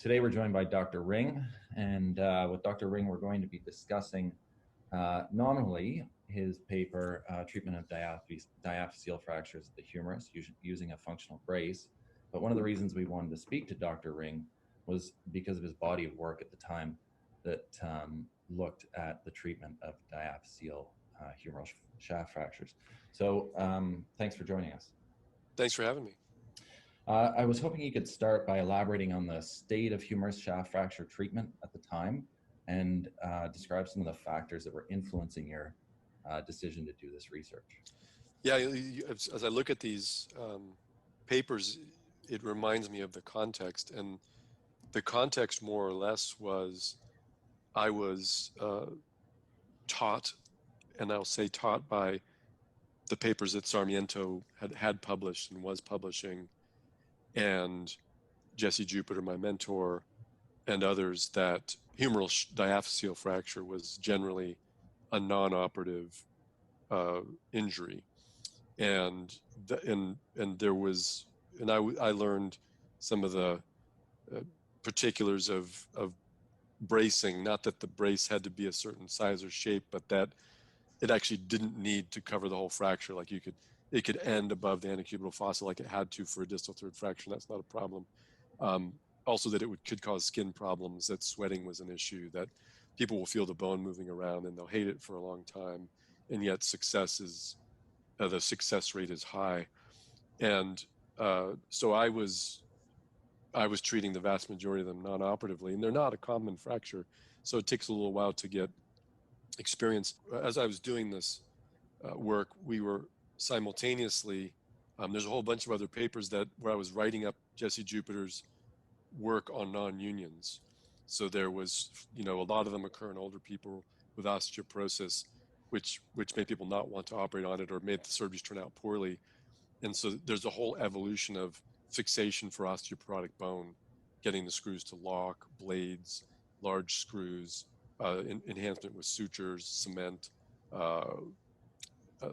Today we're joined by Dr. Ring, and with Dr. Ring we're going to be discussing nominally his paper, Treatment of Diaphyseal Fractures of the Humerus using a functional brace. But one of the reasons we wanted to speak to Dr. Ring was because of his body of work at the time that looked at the treatment of diaphyseal humeral shaft fractures. So thanks for joining us. Thanks for having me. I was hoping you could start by elaborating on the state of humerus shaft fracture treatment at the time and describe some of the factors that were influencing your decision to do this research. Yeah, as I look at these papers, it reminds me of the context. And the context more or less was I was taught, and I'll say taught by the papers that Sarmiento had published and was publishing, and Jesse Jupiter, my mentor, and others, that humeral diaphyseal fracture was generally a non-operative injury. And there was, and I learned some of the particulars of bracing, not that the brace had to be a certain size or shape, but that it actually didn't need to cover the whole fracture. Like it could end above the antecubital fossa like it had to for a distal third fracture. That's not a problem. Also that it could cause skin problems, that sweating was an issue, that people will feel the bone moving around and they'll hate it for a long time. And yet the success rate is high. And so I was treating the vast majority of them non-operatively, and they're not a common fracture. So it takes a little while to get experience. As I was doing this work, we were simultaneously, there's a whole bunch of other papers where I was writing up Jesse Jupiter's work on non-unions. So there was, a lot of them occur in older people with osteoporosis, which made people not want to operate on it or made the surgeries turn out poorly. And so there's a whole evolution of fixation for osteoporotic bone, getting the screws to lock, blades, large screws, enhancement with sutures, cement,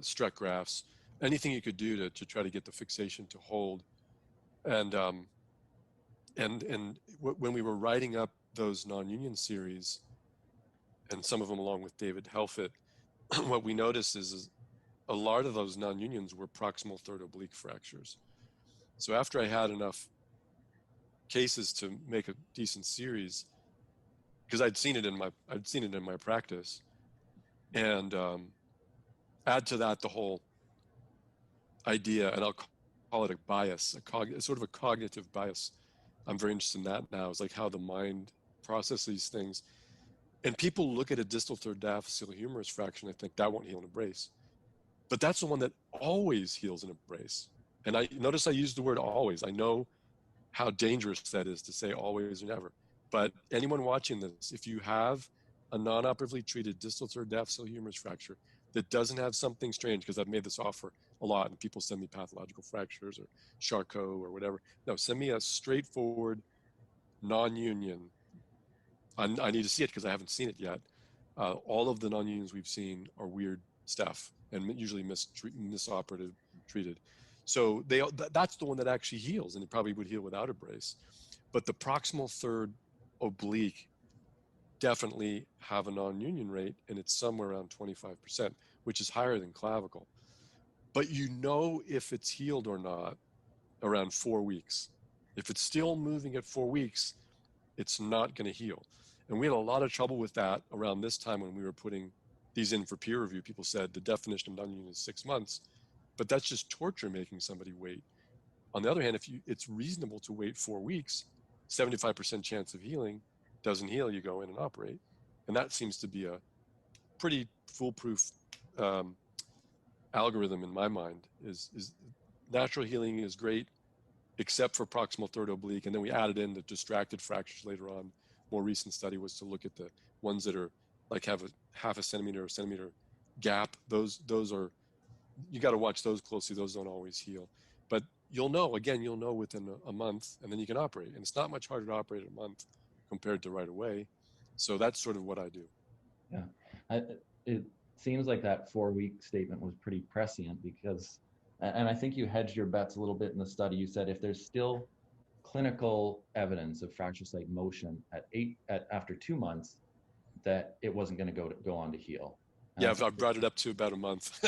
strut grafts, anything you could do to try to get the fixation to hold. And when we were writing up those non-union series, and some of them along with David Helfet, what we noticed is a lot of those non-unions were proximal third oblique fractures. So after I had enough cases to make a decent series, because I'd seen it in my practice, and add to that the whole idea, and I'll call it a bias, sort of a cognitive bias. I'm very interested in that now. It's like how the mind processes these things. And people look at a distal third diaphyseal humerus fracture and they think that won't heal in a brace. But that's the one that always heals in a brace. And I notice I use the word always. I know how dangerous that is to say always or never. But anyone watching this, if you have a non-operatively treated distal third diaphyseal humerus fracture that doesn't have something strange, because I've made this offer a lot and people send me pathological fractures or Charcot or whatever. No, send me a straightforward non-union. I need to see it because I haven't seen it yet. All of the non-unions we've seen are weird stuff and usually misoperative treated. So that's the one that actually heals, and it probably would heal without a brace. But the proximal third oblique definitely have a non-union rate, and it's somewhere around 25%, which is higher than clavicle. But if it's healed or not around 4 weeks. If it's still moving at 4 weeks, it's not going to heal. And we had a lot of trouble with that around this time when we were putting these in for peer review. People said the definition of non-union is 6 months, but that's just torture making somebody wait. On the other hand, it's reasonable to wait 4 weeks, 75% chance of healing, doesn't heal, you go in and operate. And that seems to be a pretty foolproof algorithm in my mind. Is natural healing is great, except for proximal third oblique. And then we added in the distracted fractures later on. More recent study was to look at the ones that are like have a half a centimeter or centimeter gap. Those are, you got to watch those closely. Those don't always heal, but you'll know within a month, and then you can operate. And it's not much harder to operate in a month compared to right away. So that's sort of what I do. Yeah, it seems like that 4-week statement was pretty prescient because, and I think you hedged your bets a little bit in the study. You said if there's still clinical evidence of fracture site motion after 2 months that it wasn't going to go on to heal. And Yeah, I I've think, brought it up to about a month.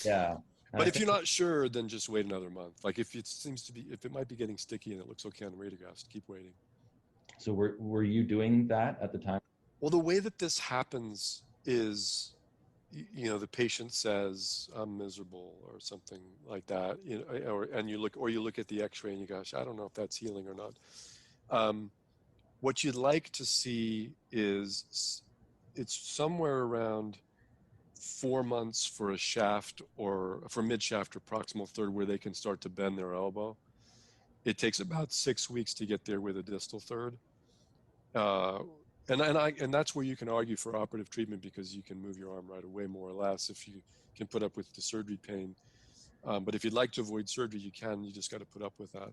yeah, and But I if think you're not sure, then just wait another month. Like if if it might be getting sticky and it looks okay on the radiographs, keep waiting. so. Were you doing that at the time? Well, the way that this happens is, the patient says, "I'm miserable," or something like that, and you look at the X-ray and you go, "Gosh, I don't know if that's healing or not." Um, what you'd like to see is it's somewhere around 4 months for a shaft or for mid shaft or proximal third where they can start to bend their elbow. It takes about 6 weeks to get there with a distal third. Uh, and that's where you can argue for operative treatment because you can move your arm right away, more or less, if you can put up with the surgery pain. But if you'd like to avoid surgery, you can. You just got to put up with that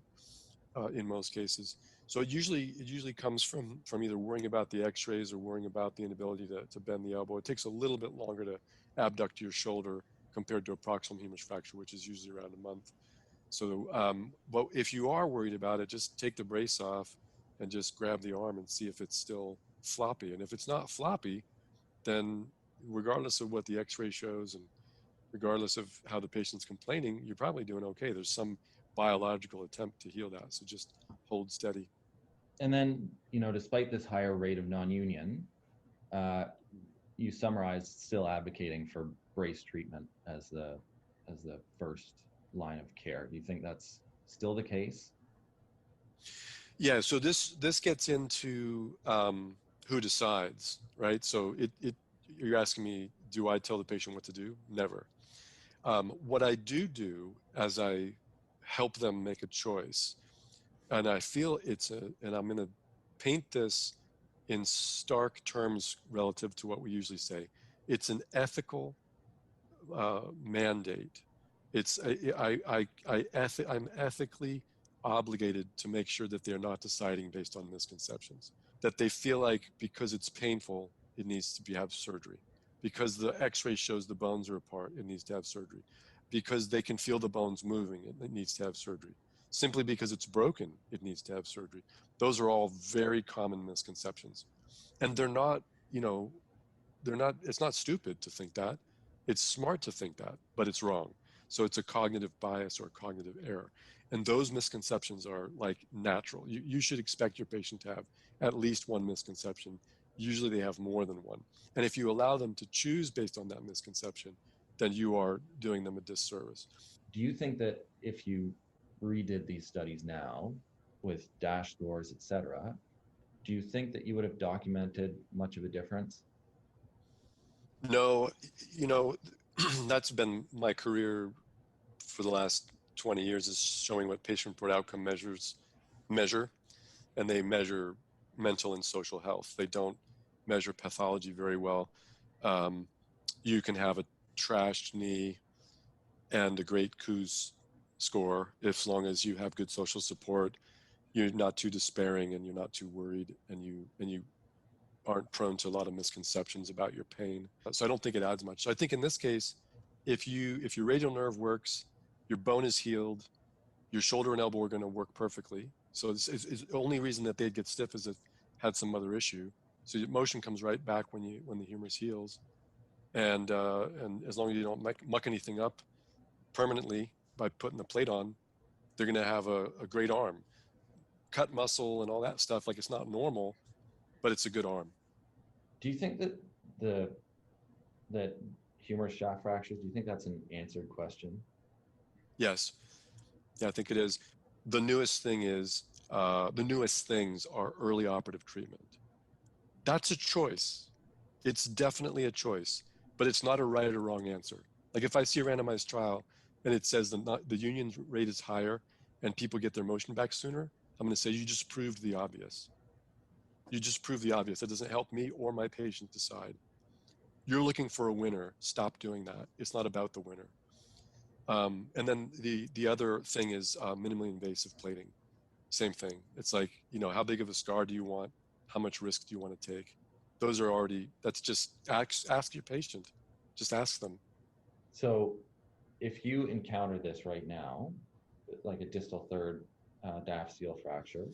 in most cases. So it usually comes from either worrying about the X-rays or worrying about the inability to bend the elbow. It takes a little bit longer to abduct your shoulder compared to a proximal humerus fracture, which is usually around a month. So, but if you are worried about it, just take the brace off and just grab the arm and see if it's still floppy. And if it's not floppy, then regardless of what the X-ray shows and regardless of how the patient's complaining, you're probably doing okay. There's some biological attempt to heal that. So just hold steady. And then, despite this higher rate of non-union, uh, you summarized still advocating for brace treatment as the first line of care. Do you think that's still the case? Yeah. So this gets into who decides, right? So you're asking me, do I tell the patient what to do? Never. What I do as I help them make a choice, and I feel and I'm going to paint this in stark terms relative to what we usually say. It's an ethical mandate. I'm ethically obligated to make sure that they're not deciding based on misconceptions. That they feel like because it's painful, it needs to have surgery. Because the X-ray shows the bones are apart, it needs to have surgery. Because they can feel the bones moving, it needs to have surgery. Simply because it's broken, it needs to have surgery. Those are all very common misconceptions, and they're not, you know, it's not stupid to think that. It's smart to think that, but it's wrong. So it's a cognitive bias or a cognitive error. And those misconceptions are like natural. You should expect your patient to have at least one misconception. Usually they have more than one. And if you allow them to choose based on that misconception, then you are doing them a disservice. Do you think that if you redid these studies now with dash scores, et cetera, do you think that you would have documented much of a difference? No, you know, that's been my career for the last 20 years, is showing what patient-reported outcome measure, and they measure mental and social health. They don't measure pathology very well. Um, you can have a trashed knee and a great KOOS score as long as you have good social support. You're not too despairing and you're not too worried, and you aren't prone to a lot of misconceptions about your pain. So I don't think it adds much. So I think in this case, if your radial nerve works, your bone is healed, your shoulder and elbow are going to work perfectly. So it's the only reason that they'd get stiff is if had some other issue. So your motion comes right back when the humerus heals, and as long as you don't muck anything up permanently by putting the plate on, they're going to have a great arm. Cut muscle and all that stuff, like it's not normal, but it's a good arm. Do you think that the that humerus shaft fractures, do you think that's an answered question? Yes, yeah, I think it is. The newest thing is the newest things are early operative treatment. That's a choice. It's definitely a choice, but it's not a right or wrong answer. Like if I see a randomized trial and it says the union rate is higher and people get their motion back sooner, I'm going to say you just proved the obvious. You just proved the obvious. That doesn't help me or my patient decide. You're looking for a winner. Stop doing that. It's not about the winner. And then the other thing is minimally invasive plating. Same thing. It's like, how big of a scar do you want? How much risk do you want to take? Those are already, that's just ask your patient. Just ask them. So if you encounter this right now, like a distal third diaphyseal fracture,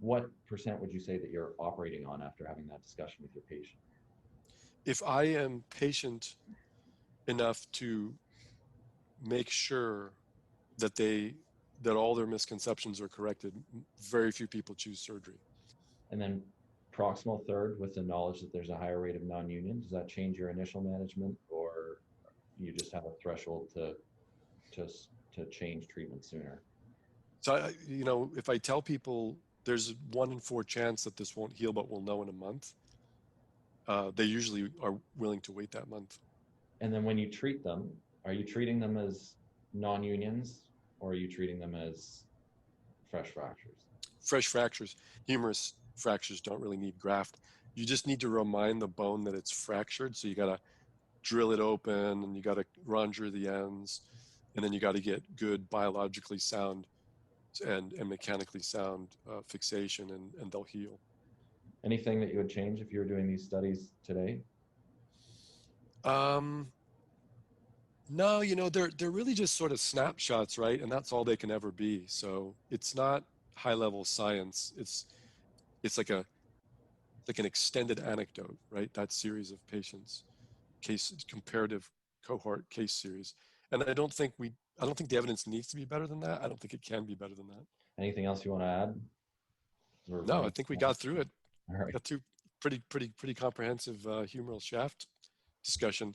what percent would you say that you're operating on after having that discussion with your patient? If I am patient enough to make sure that all their misconceptions are corrected, very few people choose surgery. And then proximal third with the knowledge that there's a higher rate of non-union, does that change your initial management, or you just have a threshold to change treatment sooner? So, if I tell people there's 1 in 4 chance that this won't heal, but we'll know in a month, they usually are willing to wait that month. And then when you treat them, are you treating them as non-unions, or are you treating them as fresh fractures? Fresh fractures, humerus fractures don't really need graft. You just need to remind the bone that it's fractured. So you got to drill it open, and you got to rongeur the ends, and then you got to get good biologically sound and mechanically sound fixation, and they'll heal. Anything that you would change if you were doing these studies today? No, they're really just sort of snapshots, right? And that's all they can ever be. So it's not high level science. It's like an extended anecdote, right? That series of patients, comparative cohort case series. And I don't think the evidence needs to be better than that. I don't think it can be better than that. Anything else you want to add? No, I think we got through it. All right. Got through pretty comprehensive humeral shaft discussion.